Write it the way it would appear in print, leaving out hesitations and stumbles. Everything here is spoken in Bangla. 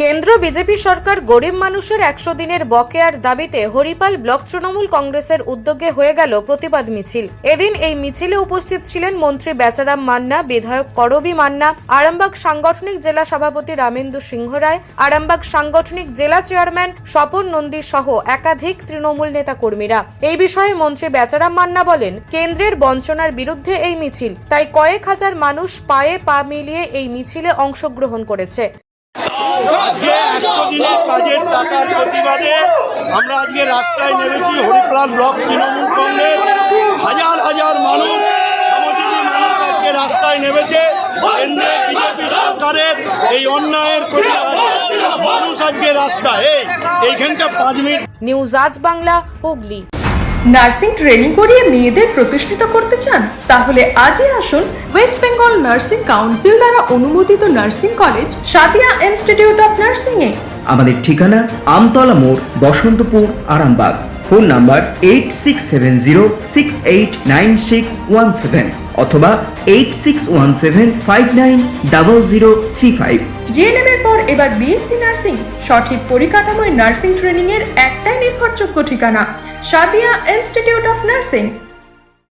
কেন্দ্র বিজেপি সরকার গরিব মানুষের 100 দিনের বকেয়ার দাবিতে হরিপাল ব্লক তৃণমূল কংগ্রেসের উদ্যোগে হয়ে গেল প্রতিবাদ মিছিল। এদিন এই মিছিলে উপস্থিত ছিলেন মন্ত্রী বেচারাম মান্না, বিধায়ক করবী মান্না, আরামবাগ সাংগঠনিক জেলা সভাপতি রামেন্দু সিংহ রায়, আরামবাগ সাংগঠনিক জেলা চেয়ারম্যান স্বপন নন্দী সহ একাধিক তৃণমূল নেতা কর্মীরা। এই বিষয়ে মন্ত্রী বেচারাম মান্না বলেন, কেন্দ্রের বঞ্চনার বিরুদ্ধে এই মিছিল, তাই কয়েক হাজার মানুষ পায়ে পা মিলিয়ে এই মিছিলে অংশগ্রহণ করেছে। আজকে 100 দিনের কাজের টাকার প্রতিবাদে আমরা আজকে রাস্তায় নেমেছি। হরিপাল ব্লক তৃণমূল কংগ্রেস হাজার হাজার মানুষ, শ্রমজীবী মানুষ আজকে রাস্তায় নেমেছে। কেন্দ্রের বিজেপি সরকারের এই অন্যায়ের প্রতিবাদে মানুষ আজকে রাস্তায়। এইখানটা 5 মিনিট। নিউজ আজ বাংলা, হুগলি। নার্সিং ট্রেনিং করিয়ে মেয়েদের প্রতিষ্ঠিত করতে চান? তাহলে আজই আসুন ওয়েস্ট বেঙ্গল নার্সিং কাউন্সিল দ্বারা অনুমোদিত nursing college Sadia institute of nursing এ। আমাদের ঠিকানা আমতলা মোড়, বসন্তপুর, আরামবাগ। ফোন নাম্বার 8670689617 অথবা 8617590035। জিএনএম এর পর এবার বিএসসি নার্সিং। সঠিক পরিকাঠামোয় নার্সিং ট্রেনিং এর একটাই নির্ভরযোগ্য ঠিকানা, সাদিয়া ইনস্টিটিউট অফ নার্সিং।